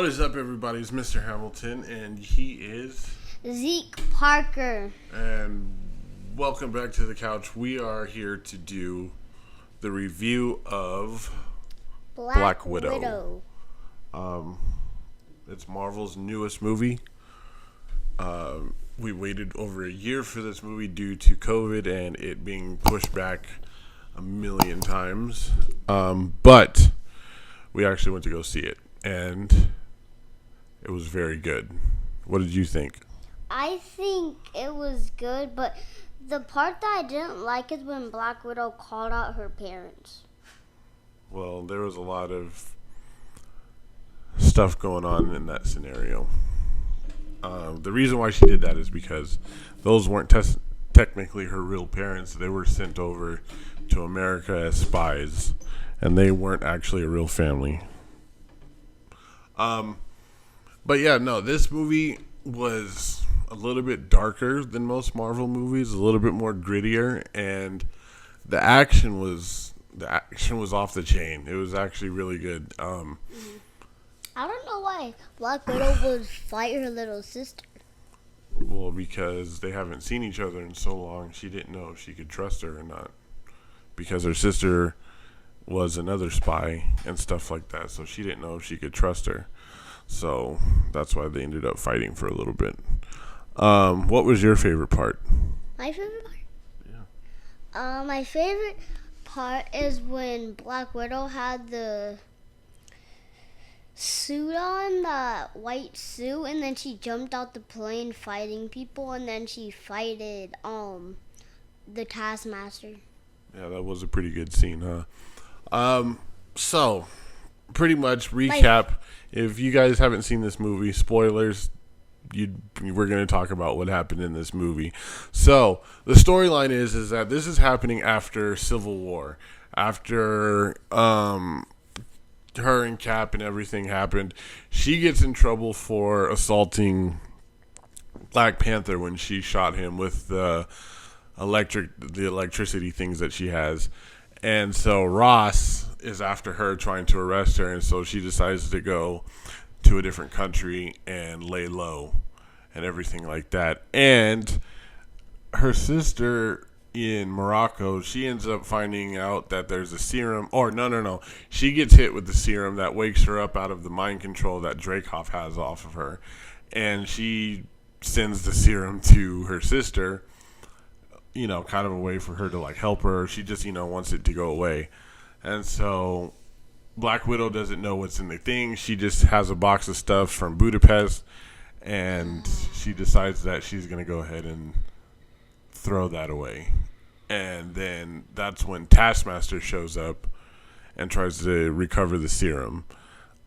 What is up, everybody? It's Mr. Hamilton, and he is ZEKE Parker. And welcome back to the couch. We are here to do the review of Black Widow. It's Marvel's newest movie. We waited over a year for this movie due to COVID and it being pushed back a million times. But we actually went to go see it, and it was very good. What did you think? I think it was good, but the part that I didn't like is when Black Widow called out her parents. Well, there was a lot of stuff going on in that scenario. The reason why she did that is because those weren't technically her real parents. They were sent over to America as spies, and they weren't actually a real family. But yeah, no, this movie was a little bit darker than most Marvel movies, a little bit more grittier, and the action was off the chain. It was actually really good. I don't know why Black Widow would fight her little sister. Well, because they haven't seen each other in so long, she didn't know if she could trust her or not. Because her sister was another spy and stuff like that, so she didn't know if she could trust her. So that's why they ended up fighting for a little bit. What was your favorite part? My favorite part? Yeah. My favorite part is when Black Widow had the suit on, the white suit, and then she jumped out the plane fighting people, and then she fighted the Taskmaster. Yeah, that was a pretty good scene, huh? So pretty much recap. If you guys haven't seen this movie, spoilers, we're going to talk about what happened in this movie. So the storyline is that this is happening after Civil War, after her and Cap and everything happened. She gets in trouble for assaulting Black Panther when she shot him with the electricity things that she has. And so Ross is after her, trying to arrest her, and so she decides to go to a different country and lay low and everything like that. And her sister in Morocco, she ends up finding out that there's a serum, or no. She gets hit with the serum that wakes her up out of the mind control that Dreykov has off of her. And she sends the serum to her sister, kind of a way for her to help her. She just, wants it to go away. And so Black Widow doesn't know what's in the thing. She just has a box of stuff from Budapest, and she decides that she's going to go ahead and throw that away. And then that's when Taskmaster shows up and tries to recover the serum.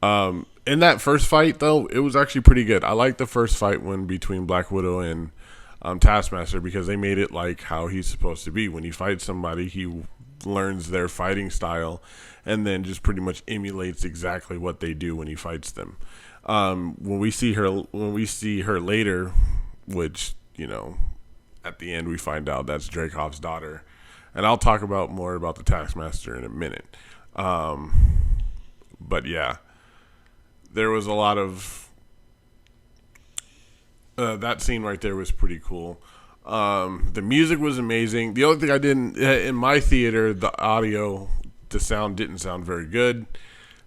In that first fight, though, it was actually pretty good. I liked the first fight between Black Widow and Taskmaster, because they made it like how he's supposed to be. When he fights somebody, he learns their fighting style and then just pretty much emulates exactly what they do when he fights them. When we see her later, which at the end we find out that's Dreykov's daughter, and I'll talk more about the Taskmaster in a minute. But yeah, there was a lot of that scene right there was pretty cool. The music was amazing. The only thing I didn't, in my theater, the sound didn't sound very good.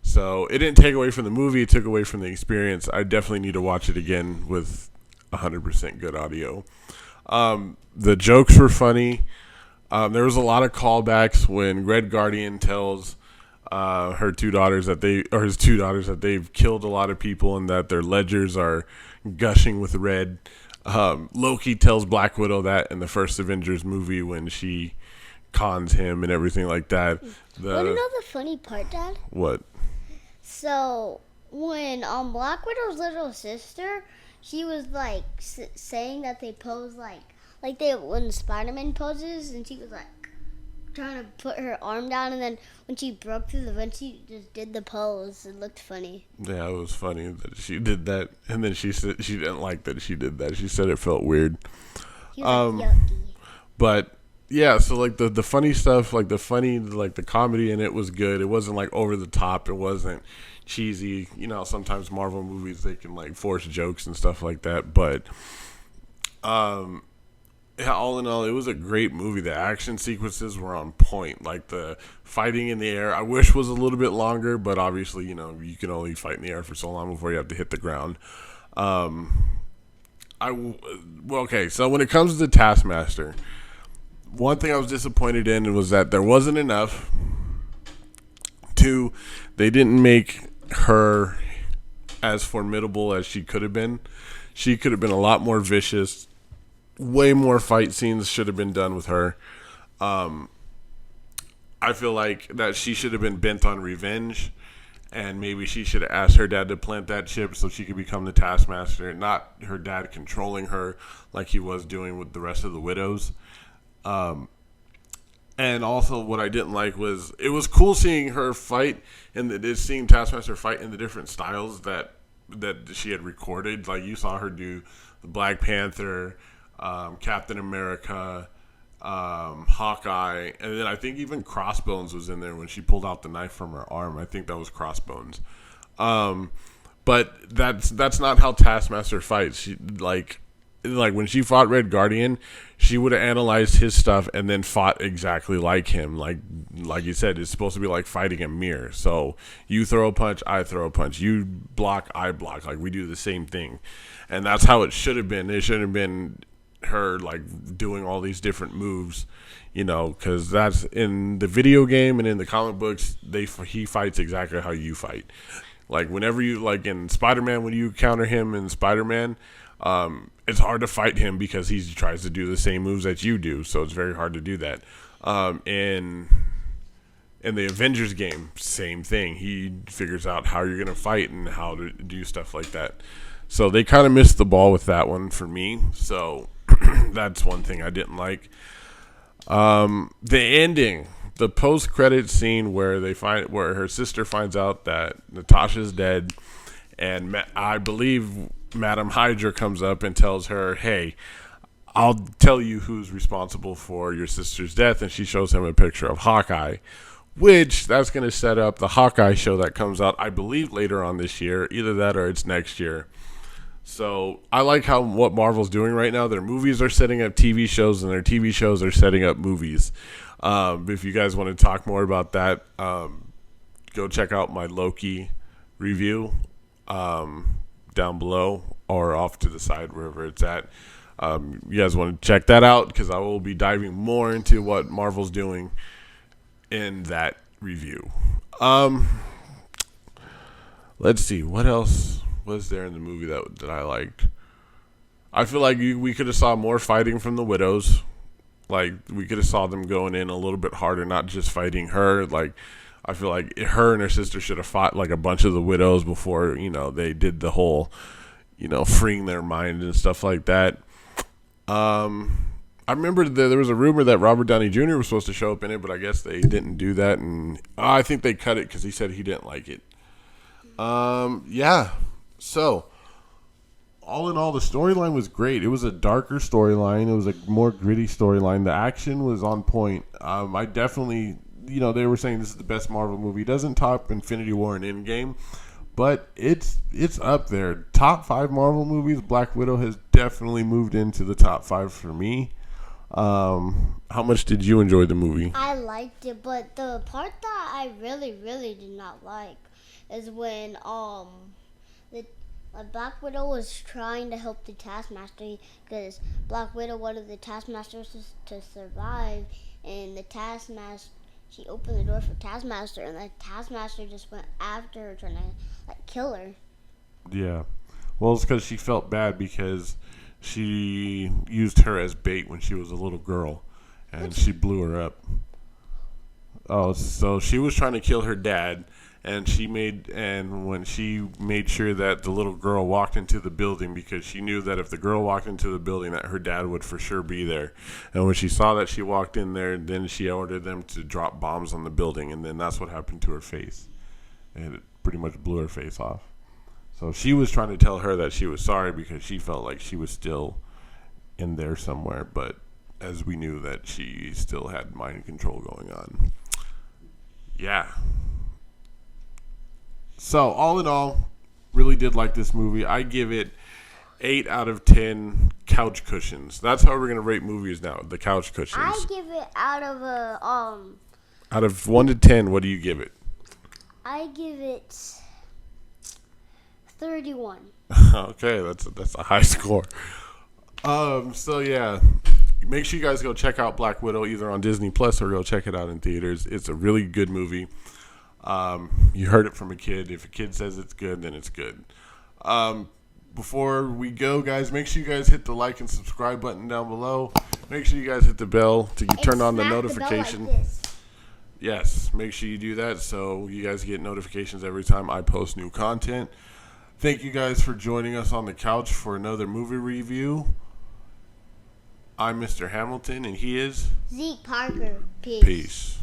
So it didn't take away from the movie. It took away from the experience. I definitely need to watch it again with 100% good audio. The jokes were funny. There was a lot of callbacks when Red Guardian tells his two daughters that they've killed a lot of people and that their ledgers are gushing with red. Loki tells Black Widow that in the first Avengers movie when she cons him and everything like that. Want to know the funny part, Dad? What? So when Black Widow's little sister, she was saying that they pose like they when Spider-Man poses, and she was trying to put her arm down, and then when she broke through the vent, she just did the pose. It looked funny. Yeah, it was funny that she did that, and then she said she didn't like that she did that. She said it felt weird. He was yucky. But yeah, so like the funny stuff, like the comedy in it was good. It wasn't like over the top. It wasn't cheesy. You know, sometimes Marvel movies they can like force jokes and stuff like that. But yeah, all in all, it was a great movie. The action sequences were on point. Like the fighting in the air, I wish was a little bit longer, but obviously, you know, you can only fight in the air for so long before you have to hit the ground. Well, okay, so when it comes to the Taskmaster, one thing I was disappointed in was that there wasn't enough. Two, they didn't make her as formidable as she could have been. She could have been a lot more vicious. Way more fight scenes should have been done with her. I feel like that she should have been bent on revenge, and maybe she should have asked her dad to plant that chip so she could become the Taskmaster, not her dad controlling her like he was doing with the rest of the widows. And also, what I didn't like was it was cool seeing her fight and seeing Taskmaster fight in the different styles that she had recorded. Like you saw her do the Black Panther, Captain America, Hawkeye, and then I think even Crossbones was in there when she pulled out the knife from her arm. I think that was Crossbones. But that's not how Taskmaster fights. She like when she fought Red Guardian, she would have analyzed his stuff and then fought exactly like him. Like you said, it's supposed to be like fighting a mirror. So you throw a punch, I throw a punch. You block, I block. Like we do the same thing, and that's how it should have been. It should have been her like doing all these different moves, you know, because that's in the video game and in the comic books. He fights exactly how you fight. Like whenever you like in Spider-Man, when you counter him in Spider-Man, it's hard to fight him because he tries to do the same moves that you do. So it's very hard to do that. In the Avengers game, same thing. He figures out how you're gonna fight and how to do stuff like that. So they kind of missed the ball with that one for me. So that's one thing I didn't like. The ending, the post-credit scene where where her sister finds out that Natasha's dead, and I believe Madam Hydra comes up and tells her, "Hey, I'll tell you who's responsible for your sister's death," and she shows him a picture of Hawkeye, which that's going to set up the Hawkeye show that comes out, I believe, later on this year. Either that or it's next year. So I like what Marvel's doing right now. Their movies are setting up TV shows, and their TV shows are setting up movies. If you guys want to talk more about that, go check out my Loki review down below or off to the side, wherever it's at. You guys want to check that out because I will be diving more into what Marvel's doing in that review. Let's see. What else was there in the movie that I liked? I feel like we could have saw more fighting from the widows. Like we could have saw them going in a little bit harder, not just fighting her. Like I feel like her and her sister should have fought like a bunch of the widows before, you know, they did the whole, you know, freeing their mind and stuff like that. I remember there was a rumor that Robert Downey Jr. was supposed to show up in it, but I guess they didn't do that, and I think they cut it because he said he didn't like it. Yeah. So, all in all, the storyline was great. It was a darker storyline. It was a more gritty storyline. The action was on point. I definitely, you know, they were saying this is the best Marvel movie. It doesn't top Infinity War and Endgame, but it's up there. Top 5 Marvel movies, Black Widow has definitely moved into the top 5 for me. How much did you enjoy the movie? I liked it, but the part that I really, really did not like is when the Black Widow was trying to help the Taskmaster because Black Widow wanted the Taskmasters to survive, and the Taskmaster, she opened the door for Taskmaster, and the Taskmaster just went after her trying to like kill her. Yeah, well, it's because she felt bad because she used her as bait when she was a little girl, and she blew her up. Oh, so she was trying to kill her dad. And when she made sure that the little girl walked into the building, because she knew that if the girl walked into the building, that her dad would for sure be there. And when she saw that she walked in there, then she ordered them to drop bombs on the building, and then that's what happened to her face. And it pretty much blew her face off. So she was trying to tell her that she was sorry because she felt like she was still in there somewhere, but as we knew that she still had mind control going on. Yeah. So, all in all, really did like this movie. I give it 8 out of 10 couch cushions. That's how we're going to rate movies now, the couch cushions. I give it out of a Out of 1 to 10, what do you give it? I give it 31. Okay, that's a high score. So yeah, make sure you guys go check out Black Widow either on Disney Plus or go check it out in theaters. It's a really good movie. You heard it from a kid. If a kid says it's good, then it's good. Before we go, guys, make sure you guys hit the like and subscribe button down below. Make sure you guys hit the bell to turn on the notification. Like this. Yes, make sure you do that so you guys get notifications every time I post new content. Thank you guys for joining us on the couch for another movie review. I'm Mr. Hamilton, and he is Zeke Parker. Peace.